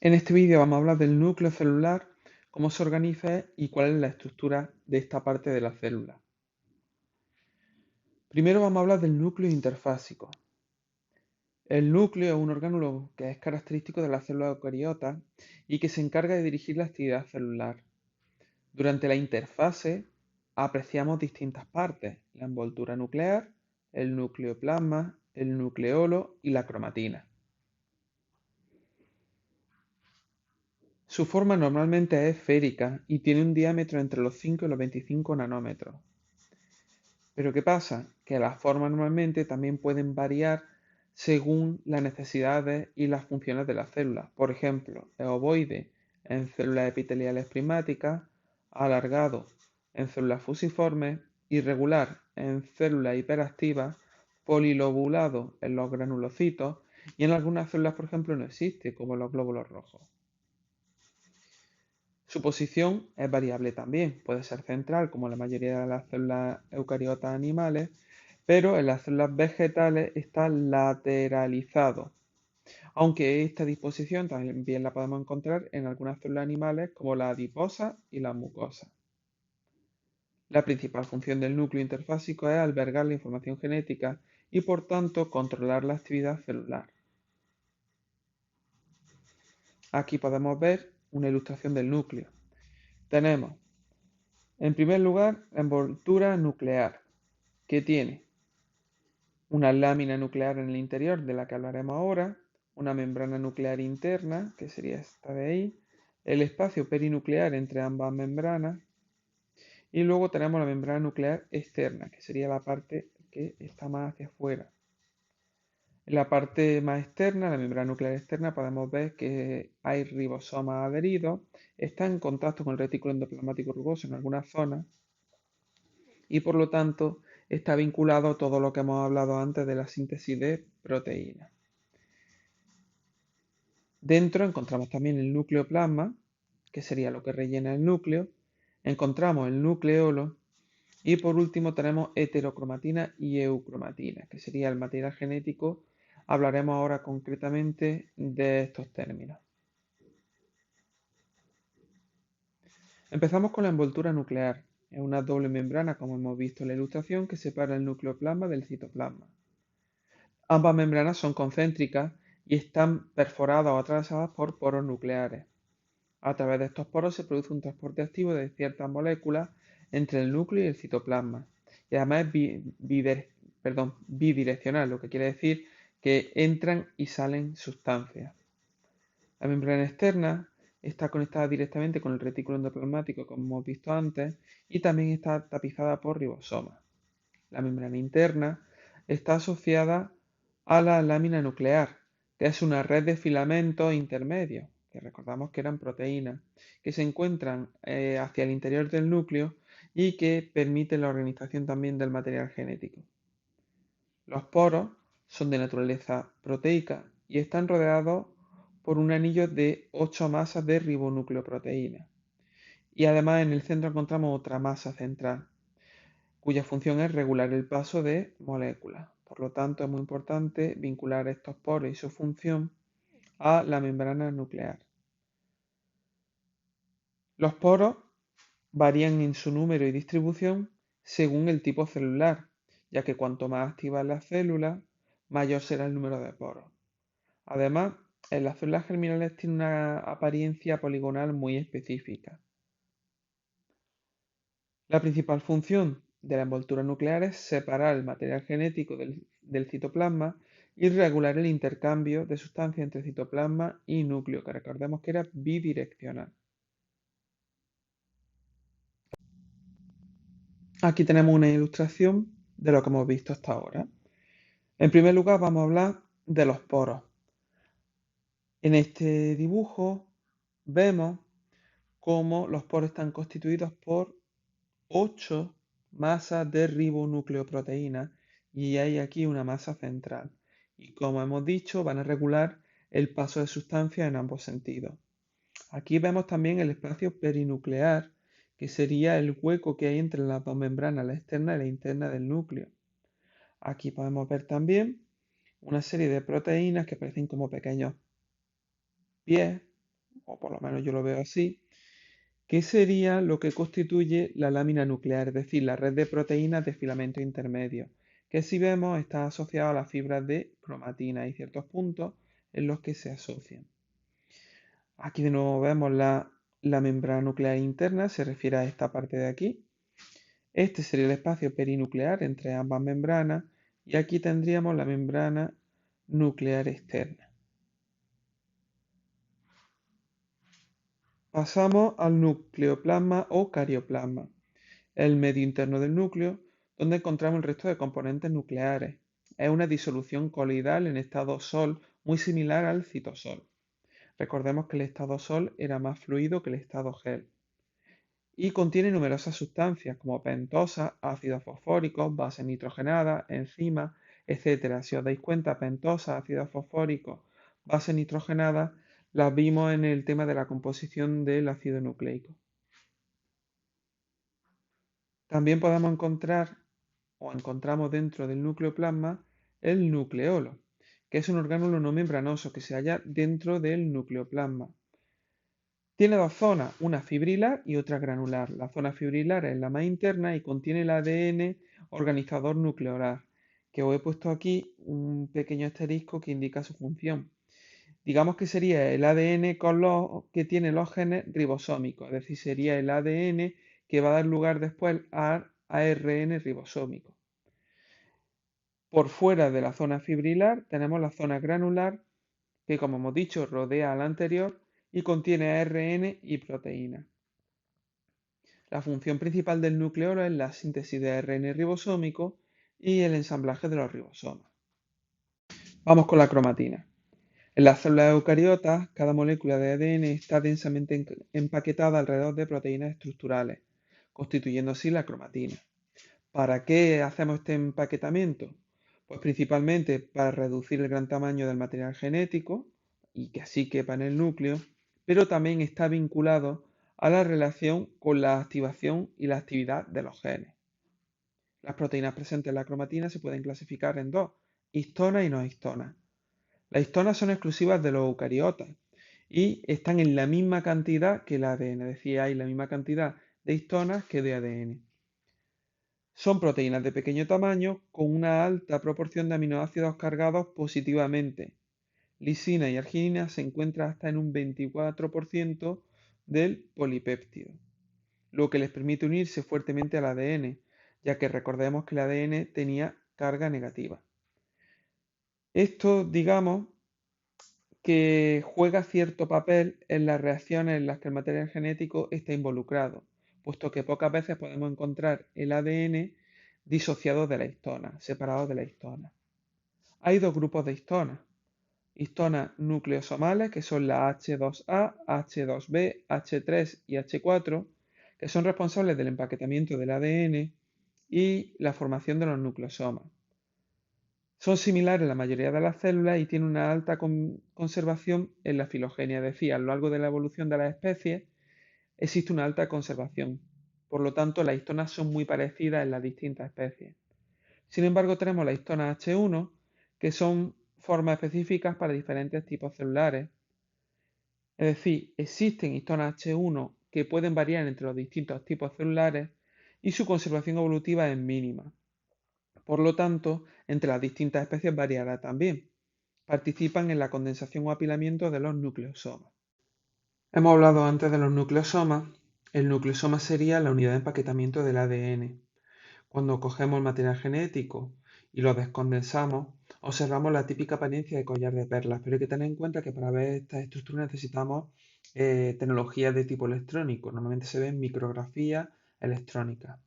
En este vídeo vamos a hablar del núcleo celular, cómo se organiza y cuál es la estructura de esta parte de la célula. Primero vamos a hablar del núcleo interfásico. El núcleo es un orgánulo que es característico de las células eucariotas y que se encarga de dirigir la actividad celular. Durante la interfase apreciamos distintas partes: la envoltura nuclear, el nucleoplasma, el nucleolo y la cromatina. Su forma normalmente es esférica y tiene un diámetro entre los 5 y los 25 nanómetros. Pero ¿qué pasa? Que las formas normalmente también pueden variar según las necesidades y las funciones de las células. Por ejemplo, es ovoide en células epiteliales prismáticas, alargado en células fusiformes, irregular en células hiperactivas, polilobulado en los granulocitos y en algunas células, por ejemplo, no existe, como los glóbulos rojos. Su posición es variable también, puede ser central como la mayoría de las células eucariotas animales, pero en las células vegetales está lateralizado, aunque esta disposición también la podemos encontrar en algunas células animales como la adiposa y la mucosa. La principal función del núcleo interfásico es albergar la información genética y por tanto controlar la actividad celular. Aquí podemos ver una ilustración del núcleo. Tenemos en primer lugar la envoltura nuclear, que tiene una lámina nuclear en el interior, de la que hablaremos ahora, una membrana nuclear interna, que sería esta de ahí, el espacio perinuclear entre ambas membranas, y luego tenemos la membrana nuclear externa, que sería la parte que está más hacia afuera. En la parte más externa, la membrana nuclear externa, podemos ver que hay ribosomas adheridos, está en contacto con el retículo endoplasmático rugoso en algunas zonas, y por lo tanto está vinculado a todo lo que hemos hablado antes de la síntesis de proteínas. Dentro encontramos también el nucleoplasma, que sería lo que rellena el núcleo, encontramos el nucleolo y por último tenemos heterocromatina y eucromatina, que sería el material genético. Hablaremos ahora concretamente de estos términos. Empezamos con la envoltura nuclear. Es una doble membrana, como hemos visto en la ilustración, que separa el nucleoplasma del citoplasma. Ambas membranas son concéntricas y están perforadas o atravesadas por poros nucleares. A través de estos poros se produce un transporte activo de ciertas moléculas entre el núcleo y el citoplasma. Y además es bidireccional, lo que quiere decir que entran y salen sustancias. La membrana externa está conectada directamente con el retículo endoplasmático, como hemos visto antes, y también está tapizada por ribosomas. La membrana interna está asociada a la lámina nuclear, que es una red de filamentos intermedios, que recordamos que eran proteínas, que se encuentran hacia el interior del núcleo y que permiten la organización también del material genético. Los poros son de naturaleza proteica y están rodeados por un anillo de 8 masas de ribonucleoproteínas. Y además en el centro encontramos otra masa central, cuya función es regular el paso de moléculas. Por lo tanto, es muy importante vincular estos poros y su función a la membrana nuclear. Los poros varían en su número y distribución según el tipo celular, ya que cuanto más activa es la célula, mayor será el número de poros. Además, en las células germinales tiene una apariencia poligonal muy específica. La principal función de la envoltura nuclear es separar el material genético del citoplasma y regular el intercambio de sustancias entre citoplasma y núcleo, que recordemos que era bidireccional. Aquí tenemos una ilustración de lo que hemos visto hasta ahora. En primer lugar, vamos a hablar de los poros. En este dibujo vemos cómo los poros están constituidos por 8 masas de ribonucleoproteínas y hay aquí una masa central. Y como hemos dicho, van a regular el paso de sustancias en ambos sentidos. Aquí vemos también el espacio perinuclear, que sería el hueco que hay entre las dos membranas, la externa y la interna del núcleo. Aquí podemos ver también una serie de proteínas que parecen como pequeños pies o por lo menos yo lo veo así, que sería lo que constituye la lámina nuclear, es decir, la red de proteínas de filamento intermedio, que si vemos está asociada a las fibras de cromatina. Hay ciertos puntos en los que se asocian. Aquí de nuevo vemos la membrana nuclear interna, se refiere a esta parte de aquí. Este sería el espacio perinuclear entre ambas membranas y aquí tendríamos la membrana nuclear externa. Pasamos al nucleoplasma o carioplasma, el medio interno del núcleo, donde encontramos el resto de componentes nucleares. Es una disolución coloidal en estado sol muy similar al citosol. Recordemos que el estado sol era más fluido que el estado gel. Y contiene numerosas sustancias como pentosas, ácidos fosfóricos, bases nitrogenadas, enzimas, etc. Si os dais cuenta, pentosas, ácidos fosfóricos, bases nitrogenadas, las vimos en el tema de la composición del ácido nucleico. También podemos encontrar o encontramos dentro del nucleoplasma el nucleolo, que es un orgánulo no membranoso que se halla dentro del nucleoplasma. Tiene dos zonas, una fibrilar y otra granular. La zona fibrilar es la más interna y contiene el ADN organizador nucleolar, que os he puesto aquí un pequeño asterisco que indica su función. Digamos que sería el ADN que tiene los genes ribosómicos, es decir, sería el ADN que va a dar lugar después a ARN ribosómico. Por fuera de la zona fibrilar tenemos la zona granular que, como hemos dicho, rodea a la anterior y contiene ARN y proteínas. La función principal del nucleolo es la síntesis de ARN ribosómico y el ensamblaje de los ribosomas. Vamos con la cromatina. En las células eucariotas, cada molécula de ADN está densamente empaquetada alrededor de proteínas estructurales, constituyendo así la cromatina. ¿Para qué hacemos este empaquetamiento? Pues principalmente para reducir el gran tamaño del material genético y que así quepa en el núcleo, pero también está vinculado a la relación con la activación y la actividad de los genes. Las proteínas presentes en la cromatina se pueden clasificar en dos, histonas y no histonas. Las histonas son exclusivas de los eucariotas y están en la misma cantidad que el ADN, es decir, hay la misma cantidad de histonas que de ADN. Son proteínas de pequeño tamaño con una alta proporción de aminoácidos cargados positivamente. Lisina y arginina se encuentran hasta en un 24% del polipéptido, lo que les permite unirse fuertemente al ADN, ya que recordemos que el ADN tenía carga negativa. Esto, digamos, que juega cierto papel en las reacciones en las que el material genético está involucrado, puesto que pocas veces podemos encontrar el ADN disociado de la histona, separado de la histona. Hay dos grupos de histonas. Histonas nucleosomales, que son la H2A, H2B, H3 y H4, que son responsables del empaquetamiento del ADN y la formación de los nucleosomas. Son similares en la mayoría de las células y tienen una alta conservación en la filogenia, es decir, a lo largo de la evolución de las especies existe una alta conservación. Por lo tanto, las histonas son muy parecidas en las distintas especies. Sin embargo, tenemos las histonas H1, que son formas específicas para diferentes tipos celulares. Es decir, existen histonas H1 que pueden variar entre los distintos tipos celulares y su conservación evolutiva es mínima. Por lo tanto, entre las distintas especies variará también. Participan en la condensación o apilamiento de los nucleosomas. Hemos hablado antes de los nucleosomas. El nucleosoma sería la unidad de empaquetamiento del ADN. Cuando cogemos el material genético y lo descondensamos, observamos la típica apariencia de collar de perlas, pero hay que tener en cuenta que para ver estas estructuras necesitamos tecnologías de tipo electrónico. Normalmente se ven micrografías electrónicas,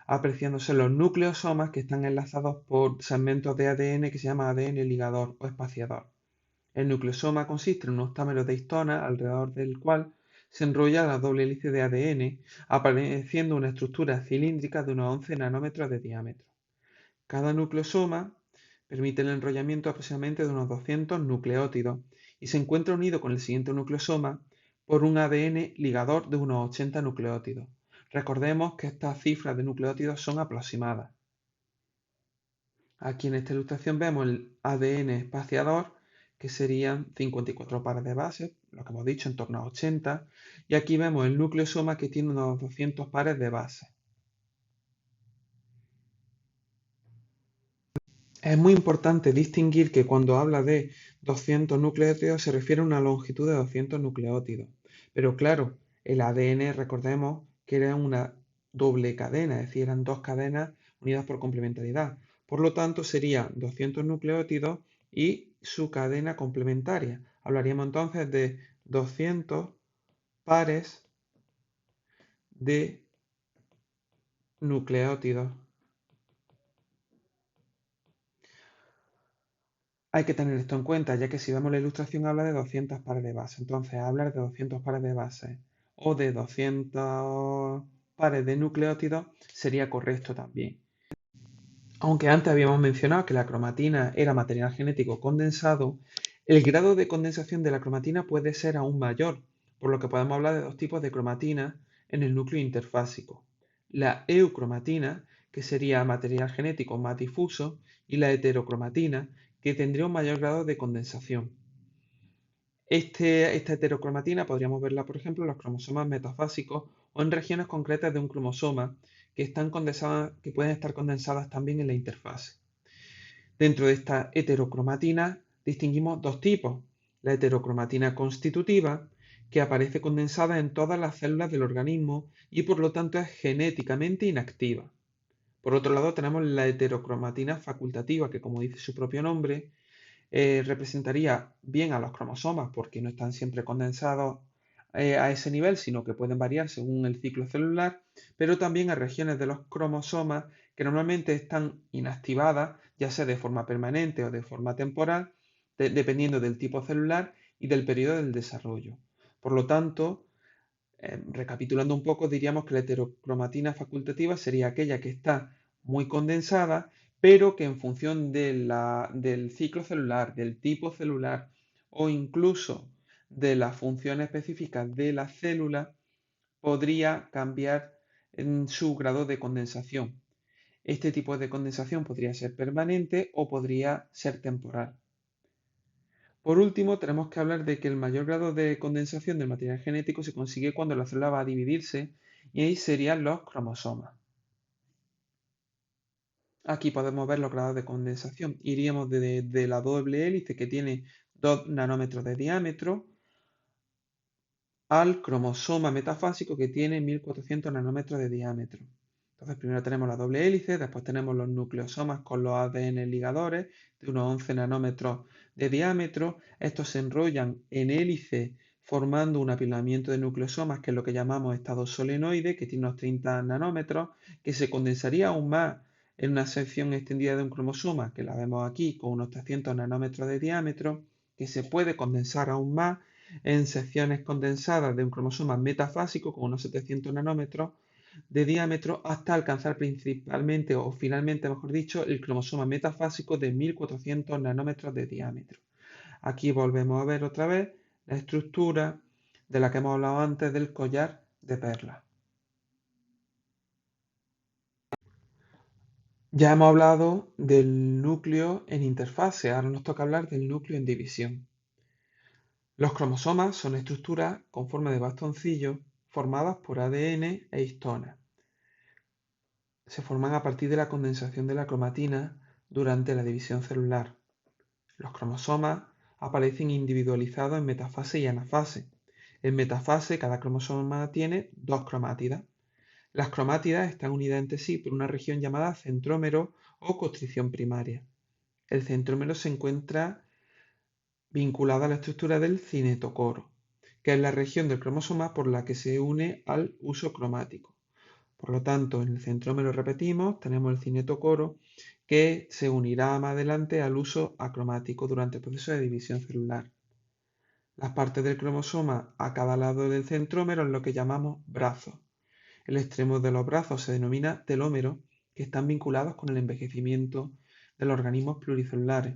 apreciándose los nucleosomas que están enlazados por segmentos de ADN que se llama ADN ligador o espaciador. El nucleosoma consiste en un octámero de histonas alrededor del cual se enrolla la doble hélice de ADN, apareciendo una estructura cilíndrica de unos 11 nanómetros de diámetro. Cada nucleosoma permite el enrollamiento aproximadamente de unos 200 nucleótidos y se encuentra unido con el siguiente nucleosoma por un ADN ligador de unos 80 nucleótidos. Recordemos que estas cifras de nucleótidos son aproximadas. Aquí en esta ilustración vemos el ADN espaciador, que serían 54 pares de bases, lo que hemos dicho, en torno a 80. Y aquí vemos el nucleosoma que tiene unos 200 pares de bases. Es muy importante distinguir que cuando habla de 200 nucleótidos se refiere a una longitud de 200 nucleótidos. Pero claro, el ADN, recordemos que era una doble cadena, es decir, eran dos cadenas unidas por complementariedad. Por lo tanto, serían 200 nucleótidos y su cadena complementaria. Hablaríamos entonces de 200 pares de nucleótidos. Hay que tener esto en cuenta, ya que si vemos la ilustración habla de 200 pares de bases. Entonces, hablar de 200 pares de bases o de 200 pares de nucleótidos sería correcto también. Aunque antes habíamos mencionado que la cromatina era material genético condensado, el grado de condensación de la cromatina puede ser aún mayor, por lo que podemos hablar de dos tipos de cromatina en el núcleo interfásico. La eucromatina, que sería material genético más difuso, y la heterocromatina, que tendría un mayor grado de condensación. Esta heterocromatina podríamos verla, por ejemplo, en los cromosomas metafásicos o en regiones concretas de un cromosoma que pueden estar condensadas también en la interfase. Dentro de esta heterocromatina distinguimos dos tipos. La heterocromatina constitutiva, que aparece condensada en todas las células del organismo y por lo tanto es genéticamente inactiva. Por otro lado tenemos la heterocromatina facultativa, que como dice su propio nombre, representaría bien a los cromosomas porque no están siempre condensados a ese nivel, sino que pueden variar según el ciclo celular, pero también a regiones de los cromosomas que normalmente están inactivadas, ya sea de forma permanente o de forma temporal, dependiendo del tipo celular y del periodo del desarrollo. Por lo tanto, recapitulando un poco, diríamos que la heterocromatina facultativa sería aquella que está muy condensada, pero que en función del ciclo celular, del tipo celular o incluso de las funciones específicas de la célula, podría cambiar en su grado de condensación. Este tipo de condensación podría ser permanente o podría ser temporal. Por último, tenemos que hablar de que el mayor grado de condensación del material genético se consigue cuando la célula va a dividirse y ahí serían los cromosomas. Aquí podemos ver los grados de condensación. Iríamos de la doble hélice que tiene 2 nanómetros de diámetro al cromosoma metafásico que tiene 1400 nanómetros de diámetro. Entonces primero tenemos la doble hélice, después tenemos los nucleosomas con los ADN ligadores de unos 11 nanómetros de diámetro. Estos se enrollan en hélice formando un apilamiento de nucleosomas que es lo que llamamos estado solenoide, que tiene unos 30 nanómetros, que se condensaría aún más en una sección extendida de un cromosoma, que la vemos aquí con unos 300 nanómetros de diámetro, que se puede condensar aún más en secciones condensadas de un cromosoma metafásico con unos 700 nanómetros de diámetro hasta alcanzar principalmente o finalmente, mejor dicho, el cromosoma metafásico de 1400 nanómetros de diámetro. Aquí volvemos a ver otra vez la estructura de la que hemos hablado antes del collar de perlas. Ya hemos hablado del núcleo en interfase, ahora nos toca hablar del núcleo en división. Los cromosomas son estructuras con forma de bastoncillo formadas por ADN e histonas. Se forman a partir de la condensación de la cromatina durante la división celular. Los cromosomas aparecen individualizados en metafase y anafase. En metafase, cada cromosoma tiene dos cromátidas. Las cromátidas están unidas entre sí por una región llamada centrómero o constricción primaria. El centrómero se encuentra vinculado a la estructura del cinetocoro, que es la región del cromosoma por la que se une al uso cromático. Por lo tanto, en el centrómero repetimos, tenemos el cinetocoro que se unirá más adelante al uso acromático durante el proceso de división celular. Las partes del cromosoma a cada lado del centrómero es lo que llamamos brazos. El extremo de los brazos se denomina telómero, que están vinculados con el envejecimiento de los organismos pluricelulares.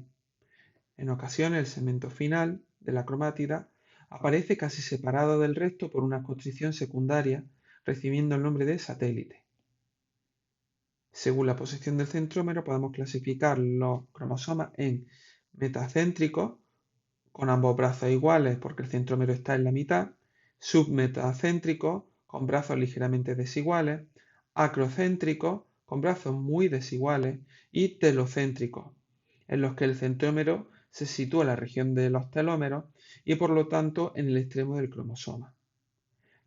En ocasiones, el segmento final de la cromátida aparece casi separado del resto por una constricción secundaria, recibiendo el nombre de satélite. Según la posición del centrómero, podemos clasificar los cromosomas en metacéntricos, con ambos brazos iguales porque el centrómero está en la mitad, submetacéntricos con brazos ligeramente desiguales, acrocéntricos con brazos muy desiguales y telocéntricos, en los que el centrómero se sitúa en la región de los telómeros y por lo tanto en el extremo del cromosoma.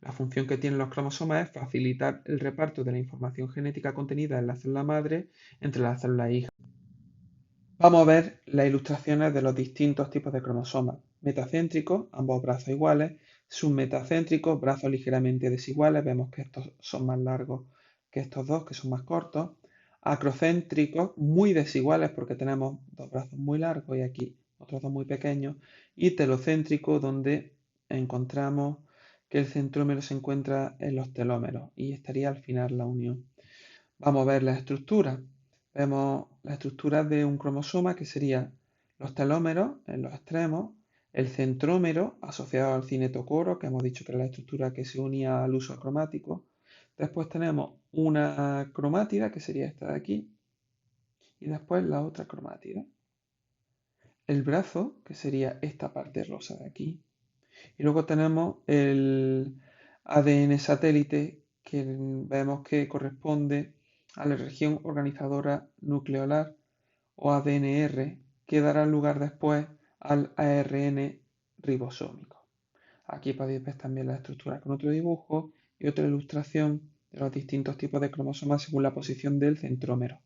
La función que tienen los cromosomas es facilitar el reparto de la información genética contenida en la célula madre entre las células hijas. Vamos a ver las ilustraciones de los distintos tipos de cromosomas. Metacéntricos, ambos brazos iguales. Submetacéntricos, brazos ligeramente desiguales. Vemos que estos son más largos que estos dos, que son más cortos. Acrocéntricos, muy desiguales porque tenemos dos brazos muy largos y aquí otros dos muy pequeños. Y telocéntricos, donde encontramos que el centrómero se encuentra en los telómeros y estaría al final la unión. Vamos a ver la estructura. Vemos la estructura de un cromosoma que sería los telómeros en los extremos, el centrómero asociado al cinetocoro, que hemos dicho que es la estructura que se unía al uso cromático. Después tenemos una cromátida, que sería esta de aquí, y después la otra cromátida. El brazo, que sería esta parte rosa de aquí. Y luego tenemos el ADN satélite, que vemos que corresponde a la región organizadora nucleolar o ADNR, que dará lugar después al ARN ribosómico. Aquí podéis ver también la estructura con otro dibujo y otra ilustración de los distintos tipos de cromosomas según la posición del centrómero.